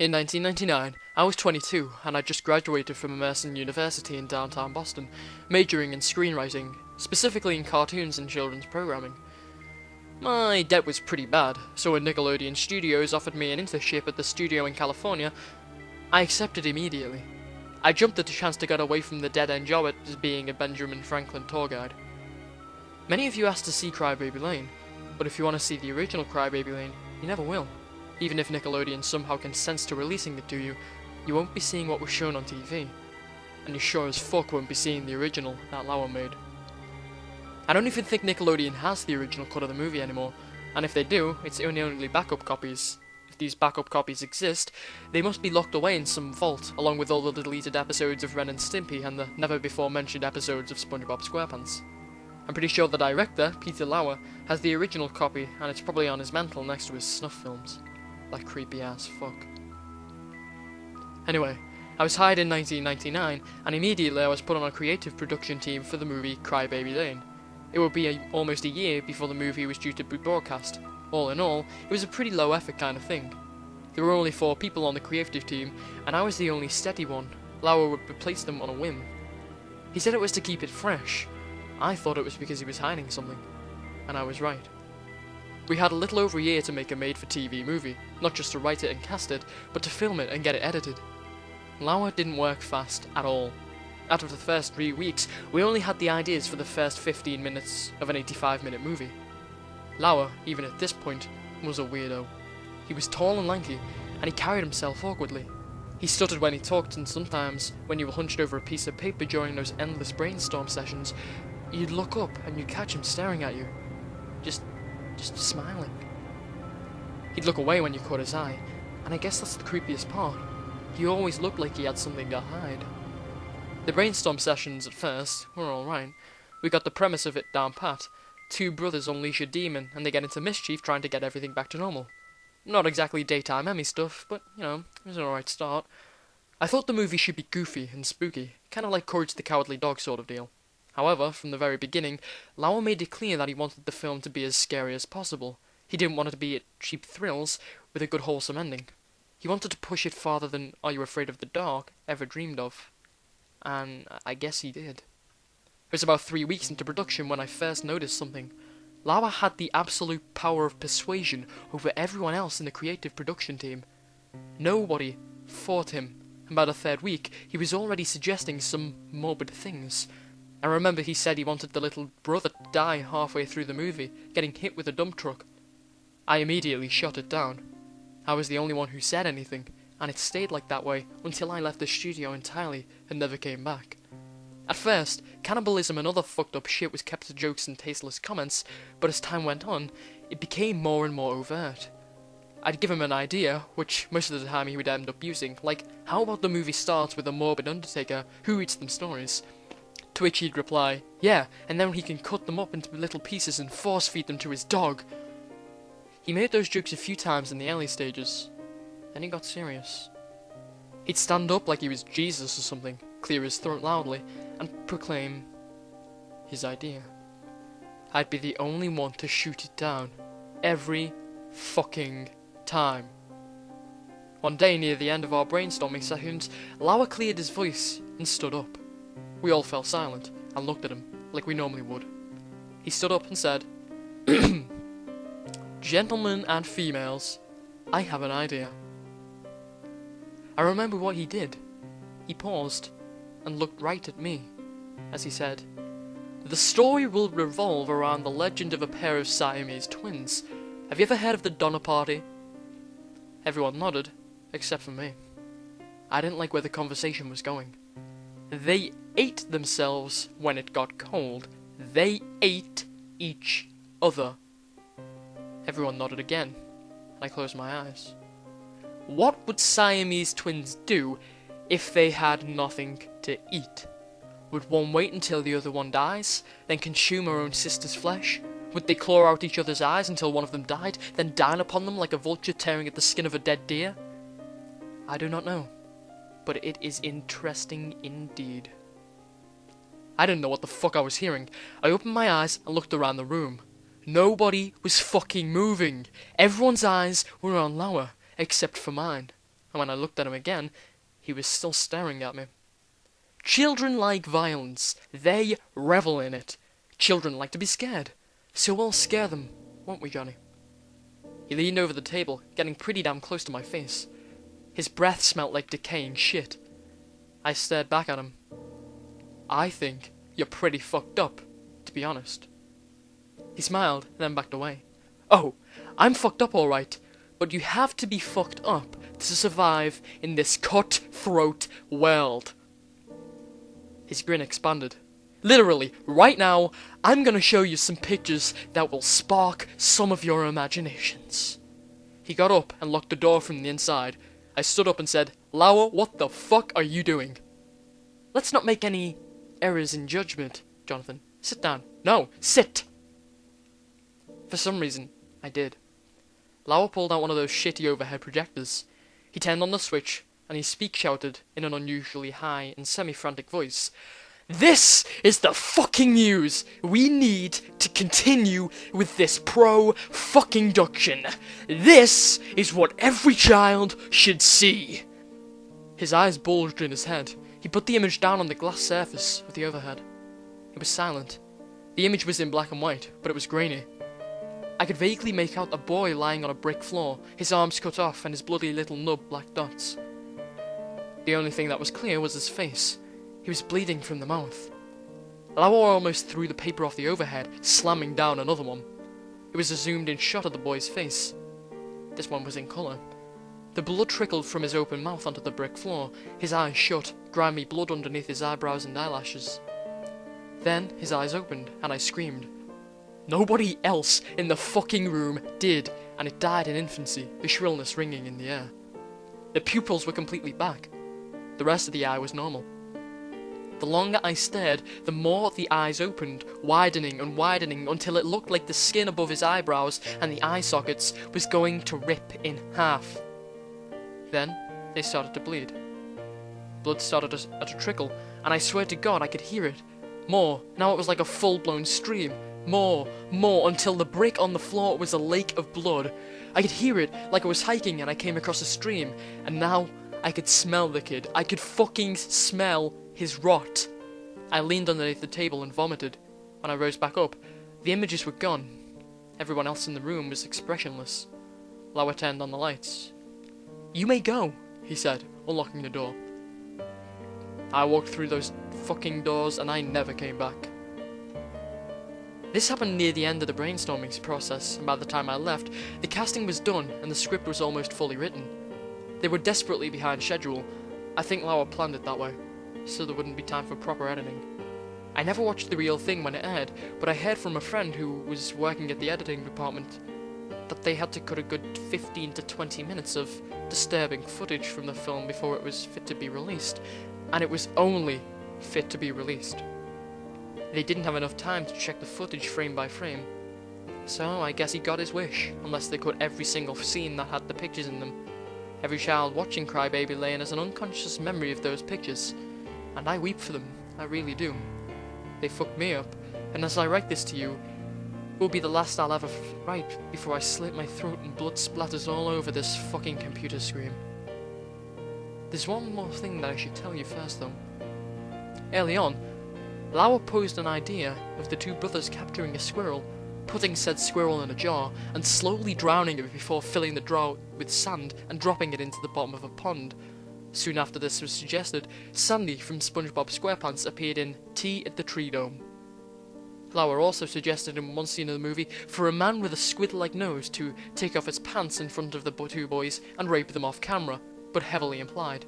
In 1999, I was 22 and I just graduated from Emerson University in downtown Boston, majoring in screenwriting, specifically in cartoons and children's programming. My debt was pretty bad, so when Nickelodeon Studios offered me an internship at the studio in California, I accepted immediately. I jumped at the chance to get away from the dead-end job as being a Benjamin Franklin tour guide. Many of you asked to see Crybaby Lane, but if you want to see the original Crybaby Lane, you never will. Even if Nickelodeon somehow consents to releasing it to you, you won't be seeing what was shown on TV. And you sure as fuck won't be seeing the original that Lauer made. I don't even think Nickelodeon has the original cut of the movie anymore, and if they do, it's only backup copies. If these backup copies exist, they must be locked away in some vault, along with all the deleted episodes of Ren and Stimpy and the never-before-mentioned episodes of SpongeBob SquarePants. I'm pretty sure the director, Peter Lauer, has the original copy, and it's probably on his mantle next to his snuff films. That creepy ass fuck. Anyway, I was hired in 1999, and immediately I was put on a creative production team for the movie Crybaby Lane. It would be almost a year before the movie was due to be broadcast. All in all, it was a pretty low effort kind of thing. There were only 4 people on the creative team, and I was the only steady one. Lauer would replace them on a whim. He said it was to keep it fresh. I thought it was because he was hiding something, and I was right. We had a little over a year to make a made-for-TV movie, not just to write it and cast it, but to film it and get it edited. Lauer didn't work fast at all. Out of the first 3 weeks, we only had the ideas for the first 15 minutes of an 85-minute movie. Lauer, even at this point, was a weirdo. He was tall and lanky, and he carried himself awkwardly. He stuttered when he talked, and sometimes, when you were hunched over a piece of paper during those endless brainstorm sessions, you'd look up and you'd catch him staring at you. Just smiling. He'd look away when you caught his eye, and I guess that's the creepiest part. He always looked like he had something to hide. The brainstorm sessions, at first, were alright. We got the premise of it down pat. 2 brothers unleash a demon, and they get into mischief trying to get everything back to normal. Not exactly daytime Emmy stuff, but, it was an alright start. I thought the movie should be goofy and spooky, kinda like Courage the Cowardly Dog sort of deal. However, from the very beginning, Lauer made it clear that he wanted the film to be as scary as possible. He didn't want it to be cheap thrills with a good wholesome ending. He wanted to push it farther than Are You Afraid of the Dark ever dreamed of. And I guess he did. It was about 3 weeks into production when I first noticed something. Lauer had the absolute power of persuasion over everyone else in the creative production team. Nobody fought him, and by the 3rd week, he was already suggesting some morbid things. I remember he said he wanted the little brother to die halfway through the movie, getting hit with a dump truck. I immediately shut it down. I was the only one who said anything, and it stayed like that way until I left the studio entirely and never came back. At first, cannibalism and other fucked up shit was kept to jokes and tasteless comments, but as time went on, it became more and more overt. I'd give him an idea, which most of the time he would end up using, like, how about the movie starts with a morbid undertaker who eats them stories? To which he'd reply, yeah, and then he can cut them up into little pieces and force feed them to his dog. He made those jokes a few times in the early stages. Then he got serious. He'd stand up like he was Jesus or something, clear his throat loudly, and proclaim his idea. I'd be the only one to shoot it down. Every fucking time. One day near the end of our brainstorming sessions, Lauer cleared his voice and stood up. We all fell silent and looked at him like we normally would. He stood up and said, Gentlemen and females, I have an idea. I remember what he did. He paused and looked right at me as he said, The story will revolve around the legend of a pair of Siamese twins. Have you ever heard of the Donner Party? Everyone nodded, except for me. I didn't like where the conversation was going. They ate themselves when it got cold. They ate each other. Everyone nodded again, and I closed my eyes. What would Siamese twins do if they had nothing to eat? Would one wait until the other one dies, then consume her own sister's flesh? Would they claw out each other's eyes until one of them died, then dine upon them like a vulture tearing at the skin of a dead deer? I do not know, but it is interesting indeed. I didn't know what the fuck I was hearing. I opened my eyes and looked around the room. Nobody was fucking moving. Everyone's eyes were on Lauer, except for mine. and when I looked at him again, he was still staring at me. Children like violence. They revel in it. Children like to be scared. So we'll scare them, won't we, Johnny? He leaned over the table, getting pretty damn close to my face. His breath smelt like decaying shit. I stared back at him. I think you're pretty fucked up, to be honest. He smiled, then backed away. Oh, I'm fucked up alright, but you have to be fucked up to survive in this cutthroat world. His grin expanded. Literally, right now, I'm gonna show you some pictures that will spark some of your imaginations. He got up and locked the door from the inside. I stood up and said, Lauer, what the fuck are you doing? Let's not make any errors in judgment, Jonathan. Sit down. No, sit! For some reason, I did. Lauer pulled out one of those shitty overhead projectors. He turned on the switch, and his speak shouted in an unusually high and semi-frantic voice, This is the fucking news! We need to continue with this pro-fucking-duction. This is what every child should see. His eyes bulged in his head. He put the image down on the glass surface of the overhead. It was silent. The image was in black and white, but it was grainy. I could vaguely make out a boy lying on a brick floor, his arms cut off and his bloody little nub black dots. The only thing that was clear was his face. He was bleeding from the mouth. Lauer almost threw the paper off the overhead, slamming down another one. It was a zoomed-in shot of the boy's face. This one was in colour. The blood trickled from his open mouth onto the brick floor, his eyes shut, grimy blood underneath his eyebrows and eyelashes. Then his eyes opened, and I screamed. Nobody else in the fucking room did, and it died in infancy, the shrillness ringing in the air. The pupils were completely back. The rest of the eye was normal. The longer I stared, the more the eyes opened, widening and widening until it looked like the skin above his eyebrows and the eye sockets was going to rip in half. Then they started to bleed. Blood started to trickle, and I swear to God I could hear it. More, now it was like a full-blown stream. More, until the brick on the floor was a lake of blood. I could hear it like I was hiking and I came across a stream, and now I could smell the kid. I could fucking smell his rot. I leaned underneath the table and vomited. When I rose back up, the images were gone. Everyone else in the room was expressionless. Lauer turned on the lights. You may go, he said, unlocking the door. I walked through those fucking doors and I never came back. This happened near the end of the brainstorming process, and by the time I left, the casting was done and the script was almost fully written. They were desperately behind schedule. I think Lauer planned it that way, so there wouldn't be time for proper editing. I never watched the real thing when it aired, but I heard from a friend who was working at the editing department that they had to cut a good 15 to 20 minutes of disturbing footage from the film before it was fit to be released, and it was only fit to be released. They didn't have enough time to check the footage frame by frame, so I guess he got his wish, unless they cut every single scene that had the pictures in them. Every child watching Cry Baby Lane has an unconscious memory of those pictures, and I weep for them, I really do. They fucked me up, and as I write this to you, it will be the last I'll ever write before I slit my throat and blood splatters all over this fucking computer screen. There's one more thing that I should tell you first though. Early on, Lauer posed an idea of the two brothers capturing a squirrel, putting said squirrel in a jar, and slowly drowning it before filling the jar with sand and dropping it into the bottom of a pond. Soon after this was suggested, Sandy from SpongeBob SquarePants appeared in Tea at the Tree Dome. Lauer also suggested in one scene of the movie for a man with a squid-like nose to take off his pants in front of the two boys and rape them off camera, but heavily implied.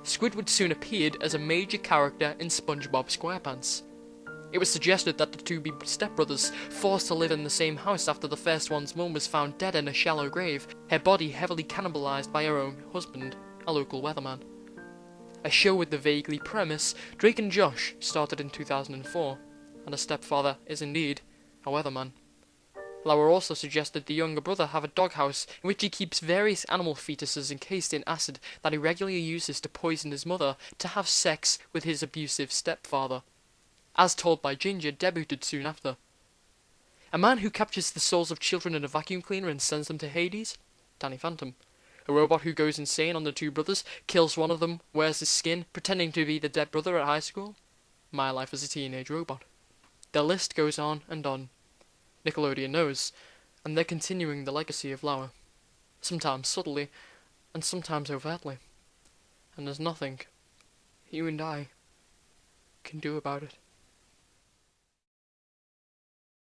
Squidward soon appeared as a major character in SpongeBob SquarePants. It was suggested that the two be stepbrothers, forced to live in the same house after the first one's mum was found dead in a shallow grave, her body heavily cannibalized by her own husband, a local weatherman. A show with the vaguely premise Drake and Josh started in 2004, and a stepfather is indeed a weatherman. Lauer also suggested the younger brother have a doghouse in which he keeps various animal fetuses encased in acid that he regularly uses to poison his mother to have sex with his abusive stepfather. As told by Ginger, debuted soon after. A man who captures the souls of children in a vacuum cleaner and sends them to Hades? Danny Phantom. A robot who goes insane on the two brothers, kills one of them, wears his skin, pretending to be the dead brother at high school. My life as a teenage robot. The list goes on and on. Nickelodeon knows, and they're continuing the legacy of Lauer. Sometimes subtly, and sometimes overtly. And there's nothing you and I can do about it.